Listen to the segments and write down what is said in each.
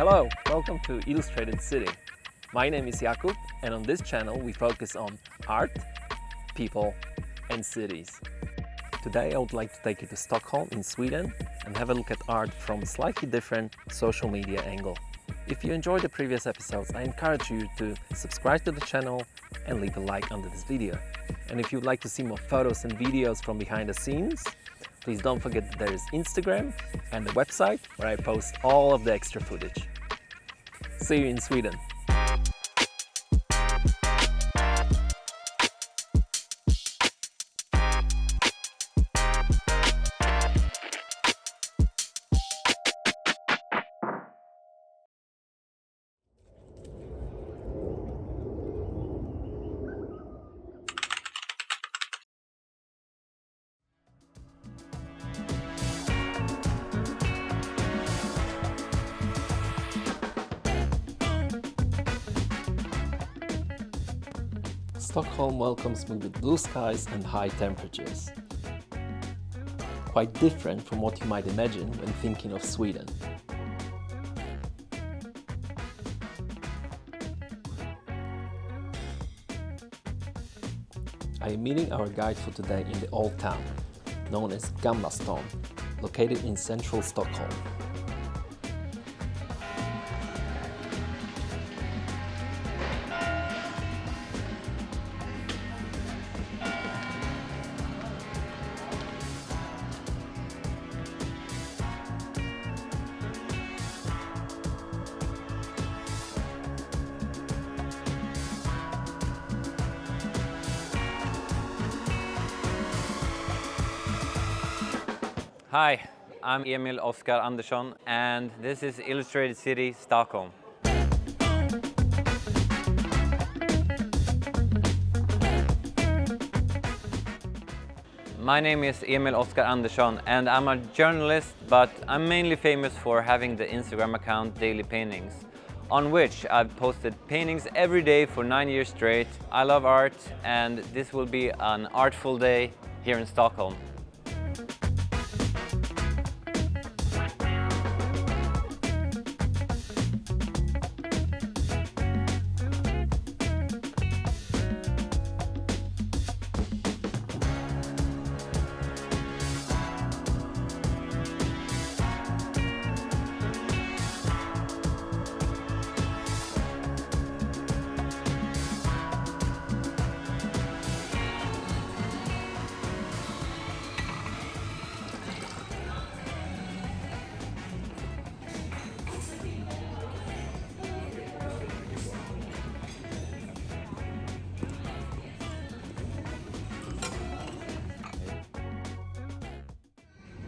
Hello, welcome to Illustrated City. My name is Jakub, and on this channel we focus on art, people and cities. Today I would like to take you to Stockholm in Sweden and have a look at art from a slightly different social media angle. If you enjoyed the previous episodes, I encourage you to subscribe to the channel and leave a like under this video. And if you'd like to see more photos and videos from behind the scenes, please don't forget that there is Instagram and the website where I post all of the extra footage. See you in Sweden! Stockholm welcomes me with blue skies and high temperatures. Quite different from what you might imagine when thinking of Sweden. I am meeting our guide for today in the old town, known as Gamla Stan, located in central Stockholm. Hi, I'm EMIL OSKAR ANDERSSON and this is Illustrated City, Stockholm. My name is EMIL OSKAR ANDERSSON and I'm a journalist, but I'm mainly famous for having the Instagram account Daily Paintings, on which I've posted paintings every day for 9 years straight. I love art and this will be an artful day here in Stockholm.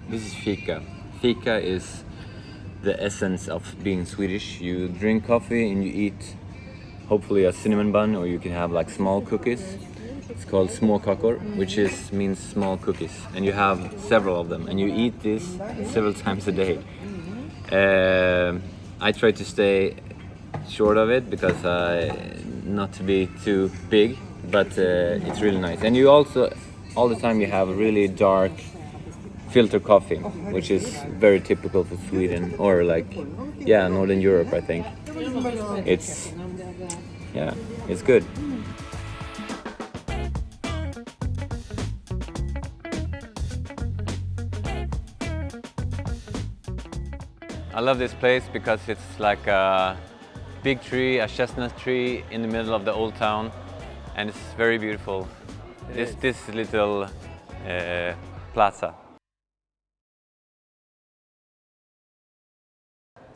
This is FIKA. FIKA is the essence of being Swedish. You drink coffee and you eat hopefully a cinnamon bun, or you can have like small cookies. It's called småkakor, which means small cookies, and you have several of them and you eat this several times a day. I try to stay short of it because not to be too big, but it's really nice. And you also all the time you have really dark filter coffee, which is very typical for Sweden, or like, yeah, Northern Europe, I think. It's good. I love this place because it's like a big tree, a chestnut tree in the middle of the old town, and it's very beautiful. This little plaza.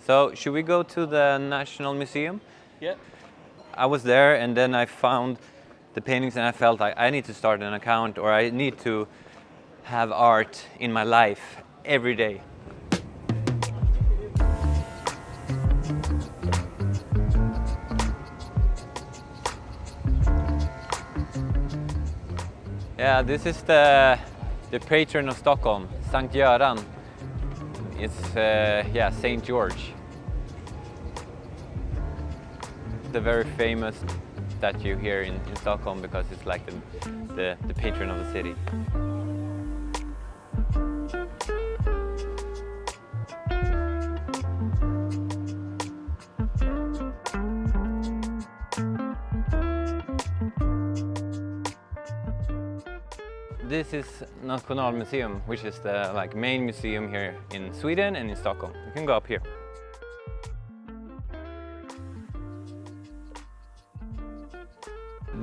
So, should we go to the Nationalmuseum? Yeah. I was there and then I found the paintings and I felt like I need to start an account, or I need to have art in my life every day. Yeah, this is the patron of Stockholm, Sankt Göran. It's Saint George. The very famous statue here in Stockholm because it's like the patron of the city. This is Nationalmuseum, which is the main museum here in Sweden and in Stockholm. You can go up here.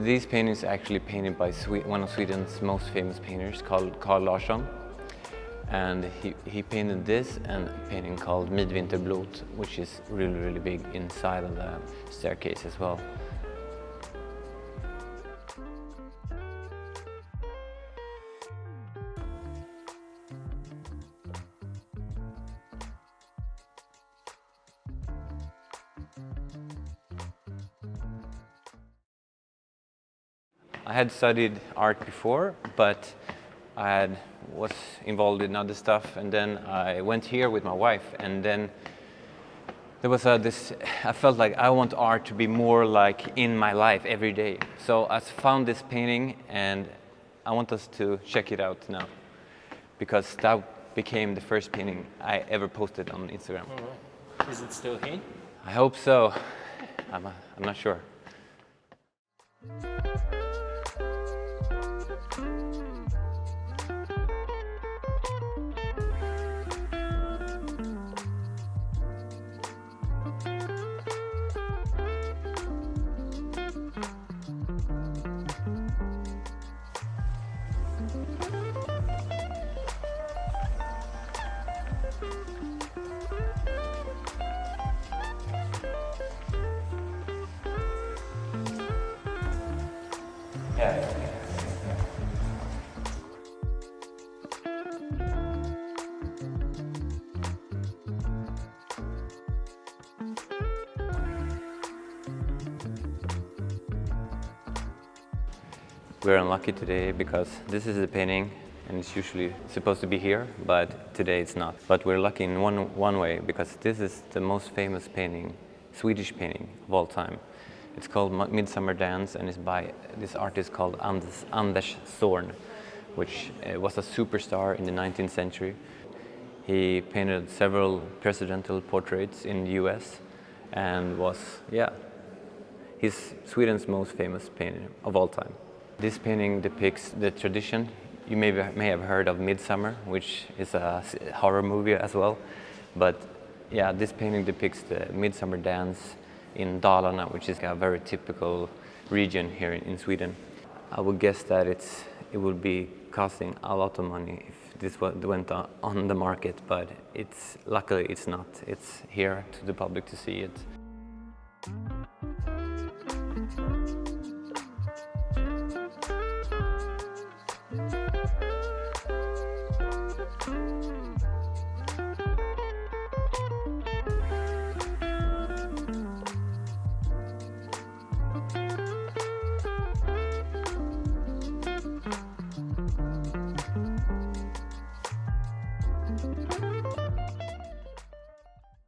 These paintings are actually painted by one of Sweden's most famous painters called Carl Larsson. And he painted this and a painting called Midvinterblot, which is really, really big inside of the staircase as well. I had studied art before, but I was involved in other stuff, and then I went here with my wife, and then there was I felt like I want art to be more like in my life every day. So I found this painting, and I want us to check it out now, because that became the first painting I ever posted on Instagram. All right. Is it still here? I hope so. I'm not sure. We're unlucky today because this is a painting and it's usually supposed to be here, but today it's not. But we're lucky in one way, because this is the most famous painting, Swedish painting of all time. It's called Midsummer Dance, and it's by this artist called Andresson, which was a superstar in the 19th century. He painted several presidential portraits in the US and was, he's Sweden's most famous painter of all time. This painting depicts the tradition. You may have heard of Midsummer, which is a horror movie as well. But yeah, this painting depicts the Midsummer Dance in Dalarna, which is a very typical region here in Sweden. I would guess that it would be costing a lot of money if this went on the market, but luckily it's not. It's here to the public to see it.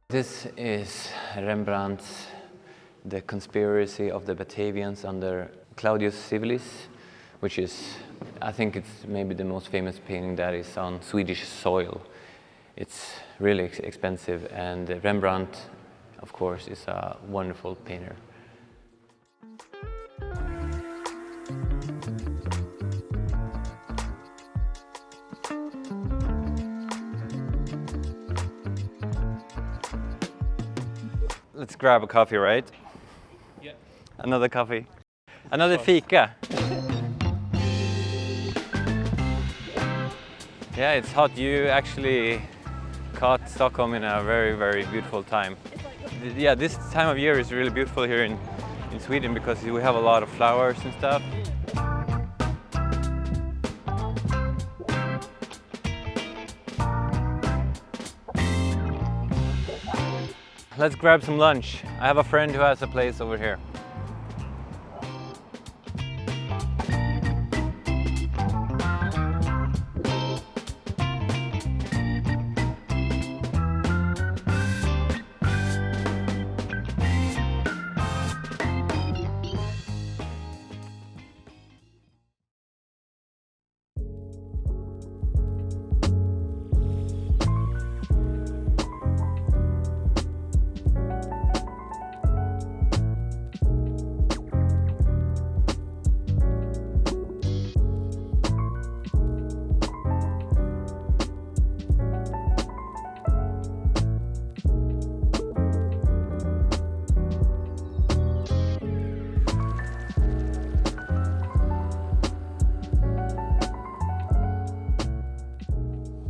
This is Rembrandt's The Conspiracy of the Batavians under Claudius Civilis, which is, I think it's maybe the most famous painting that is on Swedish soil. It's really expensive, and Rembrandt, of course, is a wonderful painter. Let's grab a coffee, right? Yeah. Another coffee. Another fika. Yeah, it's hot. You actually caught Stockholm in a very, very beautiful time. Yeah, this time of year is really beautiful here in Sweden because we have a lot of flowers and stuff. Let's grab some lunch. I have a friend who has a place over here.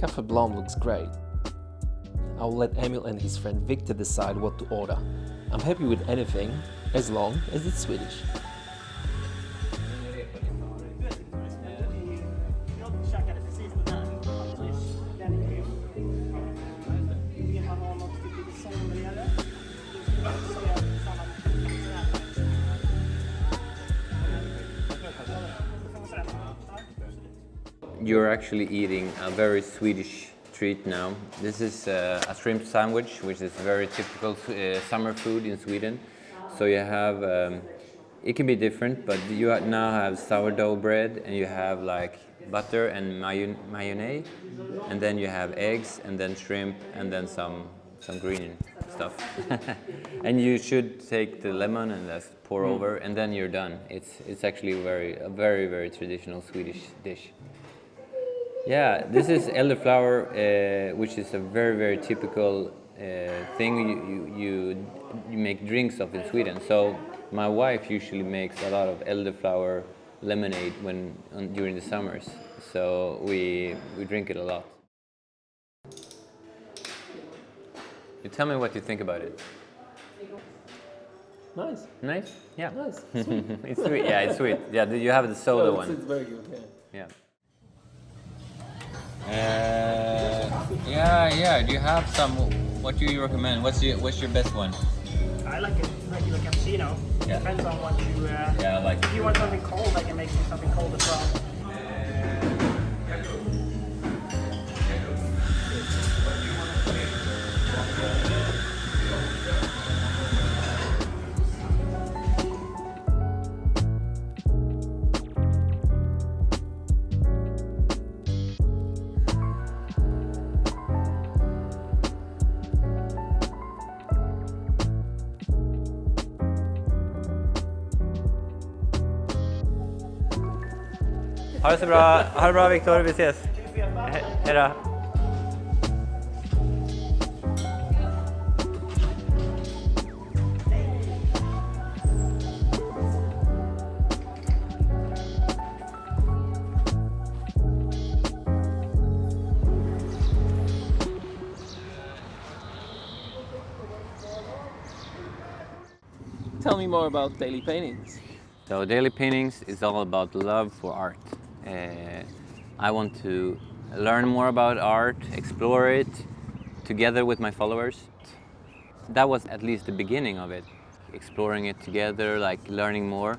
Café Blom looks great. I will let Emil and his friend Victor decide what to order. I'm happy with anything, as long as it's Swedish. You're actually eating a very Swedish treat now. This is a shrimp sandwich, which is very typical summer food in Sweden. So you have, it can be different, but you now have sourdough bread, and you have like butter and mayonnaise, and then you have eggs, and then shrimp, and then some green stuff. And you should take the lemon and just pour over, and then you're done. It's actually a very traditional Swedish dish. Yeah, this is elderflower, which is a very typical thing you make drinks of in Sweden. So my wife usually makes a lot of elderflower lemonade during the summers. So we drink it a lot. You tell me what you think about it. Nice. Nice? Yeah. Nice. Sweet. It's sweet. Yeah, it's sweet. Yeah, you have the soda one. It's very good. Yeah. Yeah. Do you have some? What do you recommend? What's your best one? I like it regular cappuccino. Yeah. Depends on what you. Yeah, I like it. If you want something cold, I can make you something cold as well. Ha det så bra. Ha det bra, Viktor. Vi ses. Hej då. Tell me more about daily paintings. So daily paintings is all about love for art. I want to learn more about art, explore it together with my followers. That was at least the beginning of it, exploring it together, like learning more.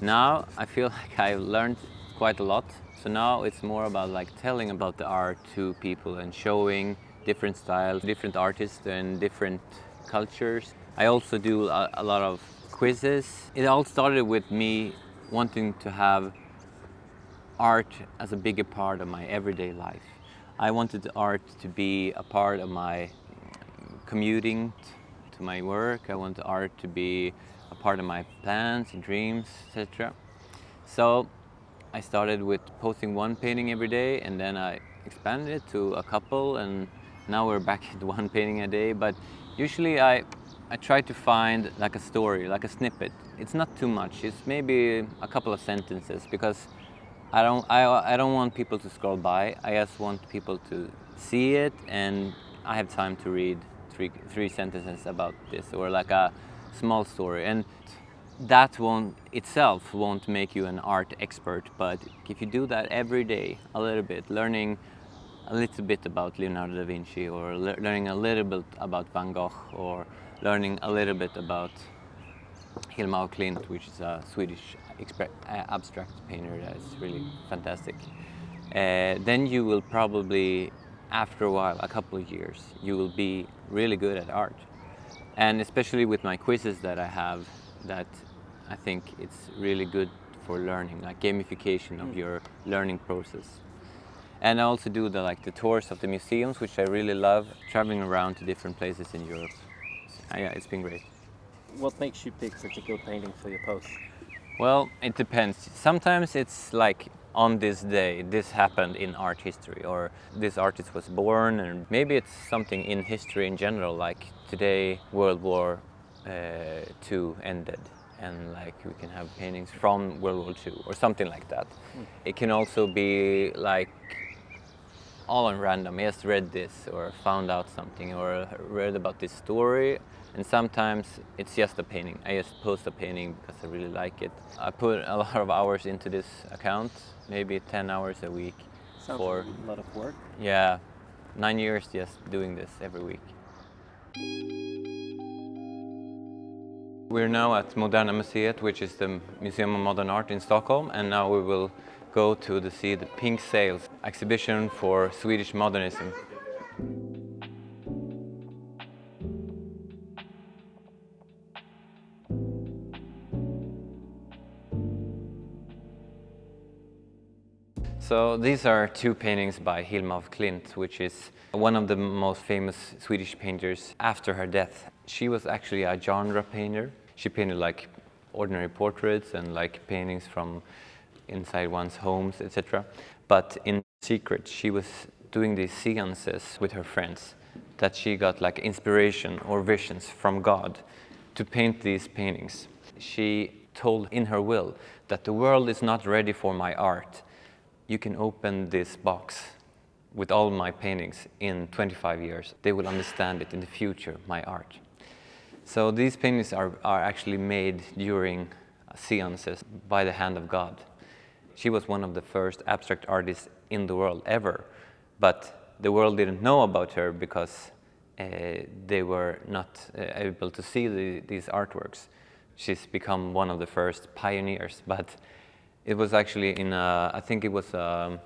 Now I feel like I've learned quite a lot. So now it's more about like telling about the art to people and showing different styles, different artists and different cultures. I also do a lot of quizzes. It all started with me wanting to have art as a bigger part of my everyday life. I wanted the art to be a part of my commuting to my work. I want the art to be a part of my plans and dreams, etc. So I started with posting one painting every day, and then I expanded it to a couple, and now we're back at one painting a day. But usually I try to find like a story, like a snippet. It's not too much. It's maybe a couple of sentences, because I don't want people to scroll by. I just want people to see it, and I have time to read three sentences about this, or like a small story. And that itself won't make you an art expert, but if you do that every day, a little bit, learning a little bit about Leonardo da Vinci, or learning a little bit about Van Gogh, or learning a little bit about Hilma af Klint, which is a Swedish abstract painter that is really fantastic. Then you will probably, after a while, a couple of years, you will be really good at art. And especially with my quizzes that I have, that I think it's really good for learning, like gamification of your learning process. And I also do the tours of the museums, which I really love, traveling around to different places in Europe. So, yeah, it's been great. What makes you pick such a good painting for your post? Well, it depends. Sometimes it's like, on this day, this happened in art history, or this artist was born, and maybe it's something in history in general, like today World War II ended, and like we can have paintings from World War II or something like that. It can also be like all on random. I just read this or found out something or read about this story, and sometimes it's just a painting. I just post a painting because I really like it. I put a lot of hours into this account, maybe 10 hours a week. Sounds for a lot of work. Yeah, 9 years just doing this every week. We're now at Moderna Museet, which is the Museum of Modern Art in Stockholm, and now we will go to see the Pink Sails exhibition for Swedish modernism. So these are two paintings by Hilma af Klint, which is one of the most famous Swedish painters after her death. She was actually a genre painter. She painted like ordinary portraits and like paintings from inside one's homes, etc. But in secret, she was doing these seances with her friends, that she got like inspiration or visions from God to paint these paintings. She told in her will that the world is not ready for my art. You can open this box with all my paintings in 25 years. They will understand it in the future, my art. So these paintings are actually made during seances by the hand of God. She was one of the first abstract artists in the world ever, but the world didn't know about her because they were not able to see these artworks. She's become one of the first pioneers, but it was actually in, I think it was an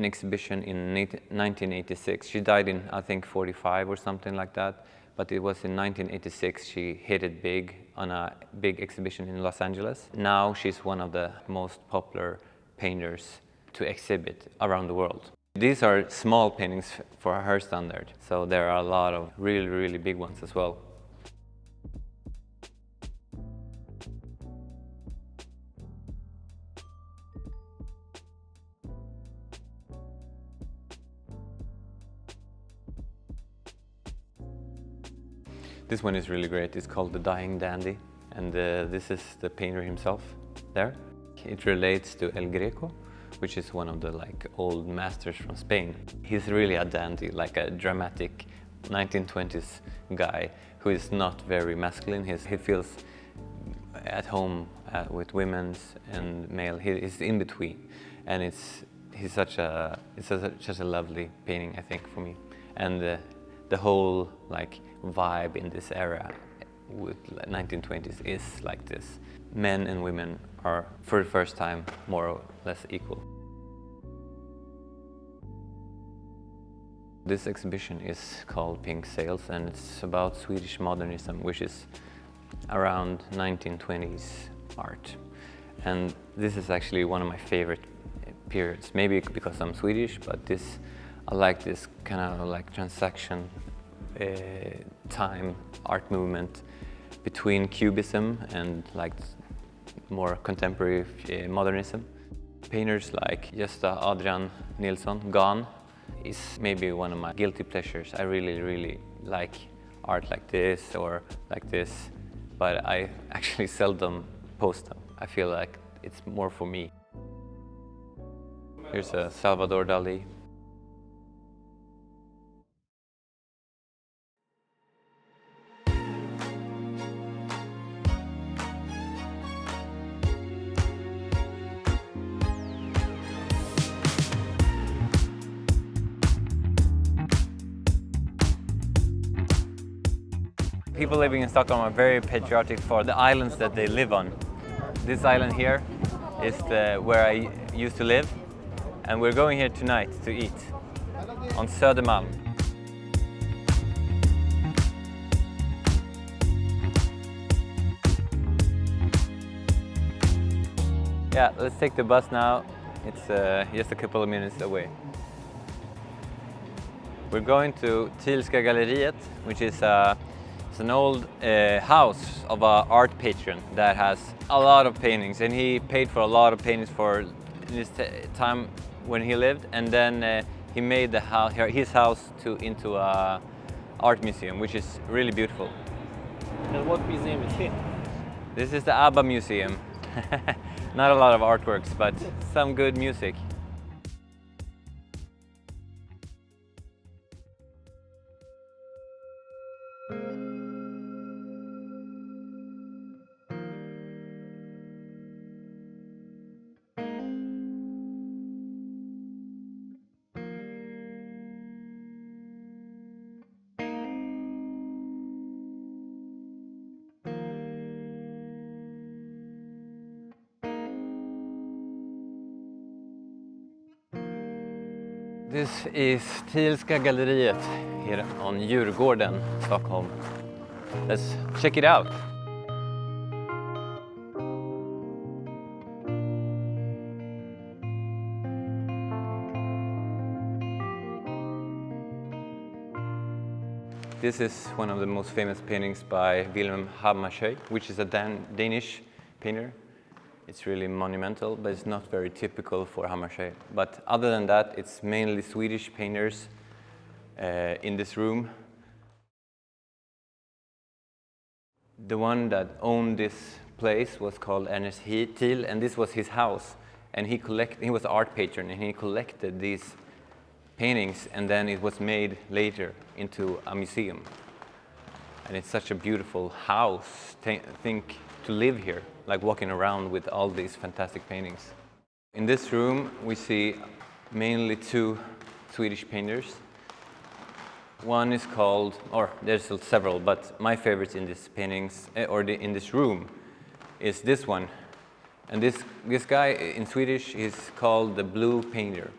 exhibition in 1986. She died in, I think, 45 or something like that. But it was in 1986 she hit it big on a big exhibition in Los Angeles. Now she's one of the most popular painters to exhibit around the world. These are small paintings for her standard, so there are a lot of really, really big ones as well. This one is really great. It's called The Dying Dandy, and this is the painter himself there. It relates to El Greco, which is one of the old masters from Spain. He's really a dandy, like a dramatic 1920s guy who is not very masculine. He feels at home with women and male. He's in between, and it's such a lovely painting, I think, for me. And the whole vibe in this era with 1920s is like this. Men and women are, for the first time, more or less equal. This exhibition is called Pink Sails, and it's about Swedish modernism, which is around 1920s art. And this is actually one of my favorite periods, maybe because I'm Swedish, but I like this kind of transaction time art movement between Cubism and more contemporary modernism. Painters like Gösta Adrian Nilsson, Gone, is maybe one of my guilty pleasures. I really like art like this or like this, but I actually seldom post them. I feel like it's more for me. Here's a Salvador Dali. People living in Stockholm are very patriotic for the islands that they live on. This island here is where I used to live, and we're going here tonight to eat on Södermalm. Yeah, let's take the bus now. It's just a couple of minutes away. We're going to Thielska Galleriet, which is it's an old house of an art patron that has a lot of paintings, and he paid for a lot of paintings for this time when he lived, and then he made his house into an art museum, which is really beautiful. And what museum is here? This is the ABBA Museum. Not a lot of artworks, but some good music. This is Thielska Galleriet here on Djurgården, Stockholm. Let's check it out. This is one of the most famous paintings by Wilhelm Hammershøi, which is a Danish painter. It's really monumental, but it's not very typical for Hammershøi. But other than that, it's mainly Swedish painters in this room. The one that owned this place was called Ernest Thiel, and this was his house. And he was an art patron, and he collected these paintings, and then it was made later into a museum. And it's such a beautiful house, think to live here, like walking around with all these fantastic paintings. In this room we see mainly two Swedish painters. One is called, or there's several, but my favorites in these paintings, in this room, is this one. And this guy in Swedish is called the Blue Painter.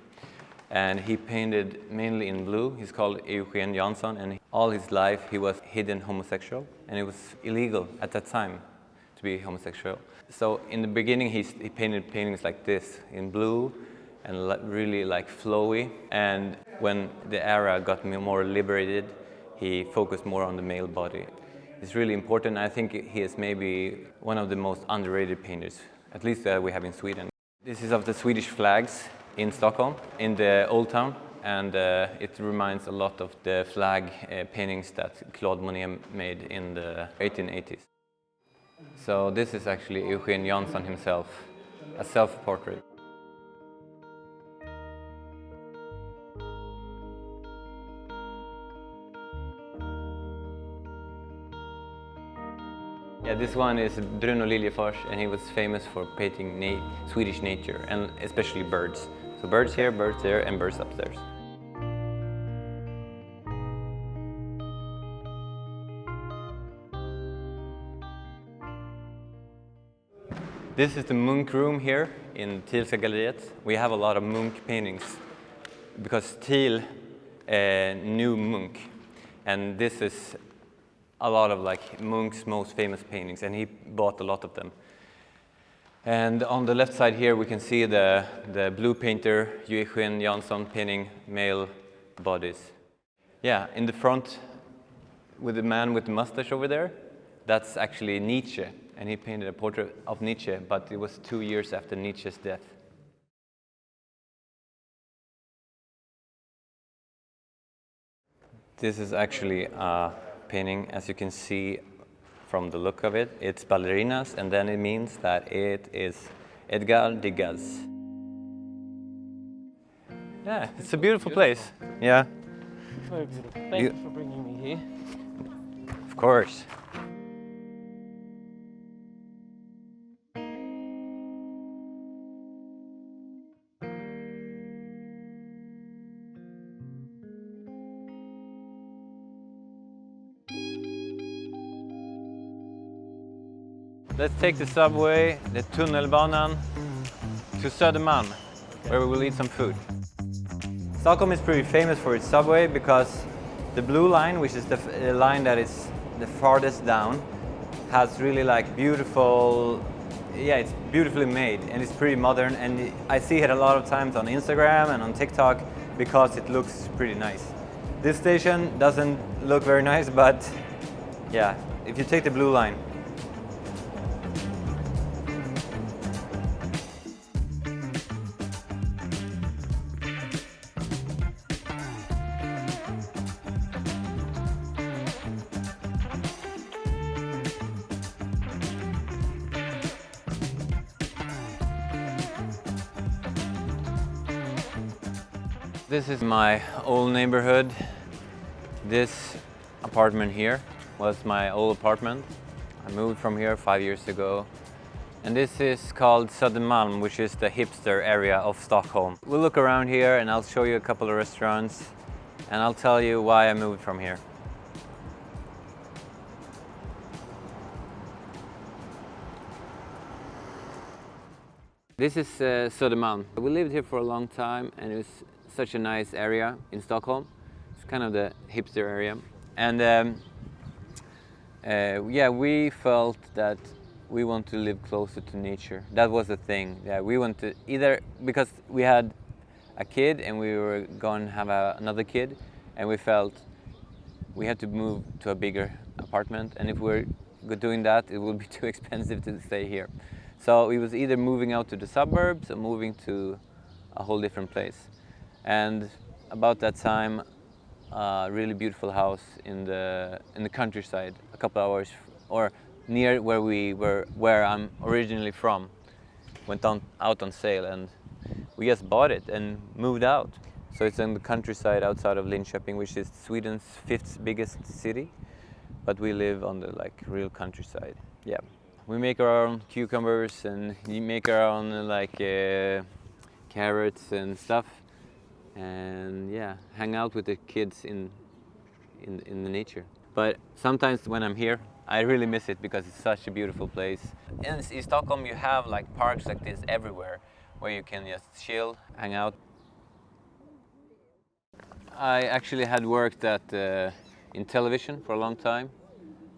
And he painted mainly in blue. He's called Eugen Jansson, and all his life he was hidden homosexual, and it was illegal at that time to be homosexual. So in the beginning he painted paintings like this, in blue, and really like flowy. And when the era got more liberated, he focused more on the male body. It's really important. I think he is maybe one of the most underrated painters, at least that we have in Sweden. This is of the Swedish flags in Stockholm, in the Old Town, and it reminds a lot of the flag paintings that Claude Monet made in the 1880s. So this is actually Eugen Jansson himself, a self-portrait. Yeah, this one is Bruno Liljefors, and he was famous for painting Swedish nature, and especially birds. So birds here, birds there, and birds upstairs. This is the Munch room here in Thielska Galleriet. We have a lot of Munch paintings because Thiel knew Munch, and this is a lot of like Munch's most famous paintings, and he bought a lot of them. And on the left side here we can see the blue painter Eugen Jansson painting male bodies. Yeah, in the front with the man with the mustache over there, that's actually Nietzsche, and he painted a portrait of Nietzsche, but it was 2 years after Nietzsche's death. This is actually a painting, as you can see from the look of it. It's ballerinas, and then it means that it is Edgar Degas. Yeah, it's a beautiful place. Yeah. Very beautiful. Thank you for bringing me here. Of course. Let's take the subway, the tunnelbanan, to Södermalm, where we will eat some food. Stockholm is pretty famous for its subway because the blue line, which is the line that is the farthest down, has really like beautiful, yeah, it's beautifully made and it's pretty modern, and I see it a lot of times on Instagram and on TikTok because it looks pretty nice. This station doesn't look very nice, but yeah, if you take the blue line. This is my old neighborhood. This apartment here was my old apartment. I moved from here 5 years ago. And this is called Södermalm, which is the hipster area of Stockholm. We'll look around here and I'll show you a couple of restaurants and I'll tell you why I moved from here. This is Södermalm. We lived here for a long time and it was such a nice area in Stockholm. It's kind of the hipster area. And yeah, we felt that we want to live closer to nature. That was the thing. Yeah, we want to either, because we had a kid and we were going to have another kid, and we felt we had to move to a bigger apartment, and if we're doing that, it will be too expensive to stay here. So it was either moving out to the suburbs or moving to a whole different place. And about that time, a really beautiful house in the countryside, a couple hours or near where I'm originally from, went out on sale, and we just bought it and moved out. So it's in the countryside outside of Linköping, which is Sweden's 5th biggest city, but we live on the like real countryside. Yeah, we make our own cucumbers and we make our own like carrots and stuff, and yeah, hang out with the kids in the nature. But sometimes when I'm here, I really miss it because it's such a beautiful place. In Stockholm you have like parks like this everywhere where you can just chill, hang out. I actually had worked in television for a long time,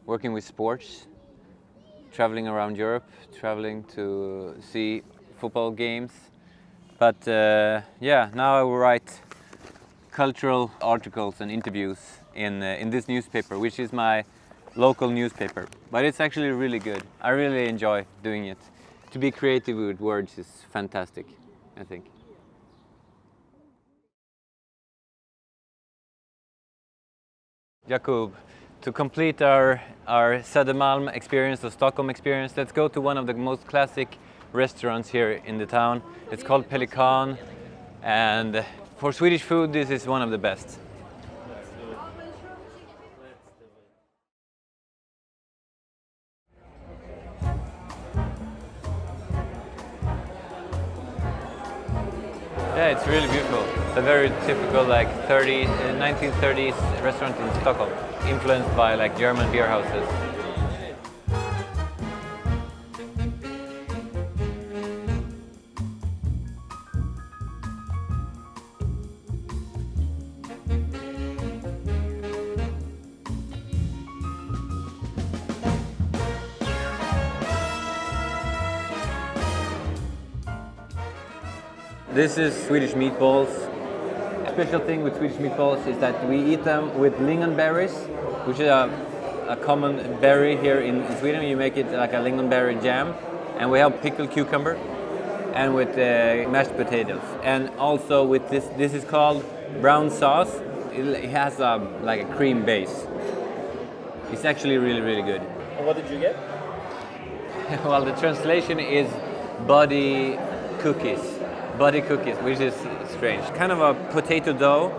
working with sports, traveling around Europe, traveling to see football games. But yeah, now I will write cultural articles and interviews in this newspaper, which is my local newspaper. But it's actually really good. I really enjoy doing it. To be creative with words is fantastic, I think. Jakub, to complete our Södermalm experience, the Stockholm experience, let's go to one of the most classic restaurants here in the town. It's called Pelikan, and for Swedish food this is one of the best. Yeah, it's really beautiful. It's a very typical like 1930s restaurant in Stockholm, influenced by like German beer houses. This is Swedish meatballs. The special thing with Swedish meatballs is that we eat them with lingonberries, which is a common berry here in Sweden. You make it like a lingonberry jam, and we have pickled cucumber, and with mashed potatoes, and also with this is called brown sauce. It has like a cream base. It's actually really good. And what did you get? Well, the translation is body cookies. Body cookies, which is strange. Kind of a potato dough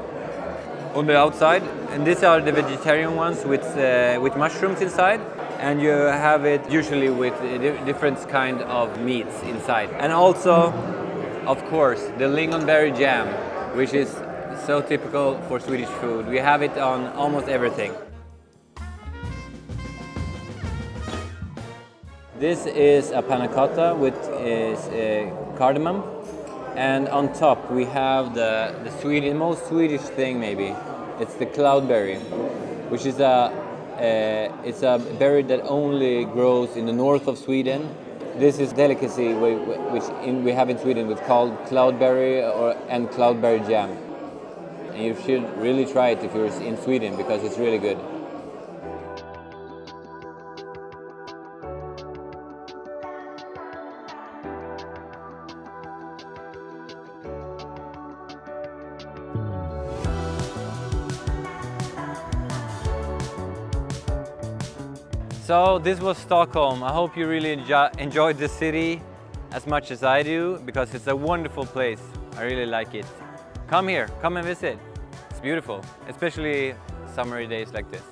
on the outside, and these are the vegetarian ones with mushrooms inside, and you have it usually with different kind of meats inside. And also, of course, the lingonberry jam, which is so typical for Swedish food. We have it on almost everything. This is a panna cotta with cardamom. And on top we have the most Swedish thing maybe. It's the cloudberry, which is it's a berry that only grows in the north of Sweden. This is delicacy which we have in Sweden, it's called cloudberry and cloudberry jam. And you should really try it if you're in Sweden because it's really good. So this was Stockholm. I hope you really enjoyed the city as much as I do, because it's a wonderful place. I really like it. Come here, come and visit. It's beautiful, especially summery days like this.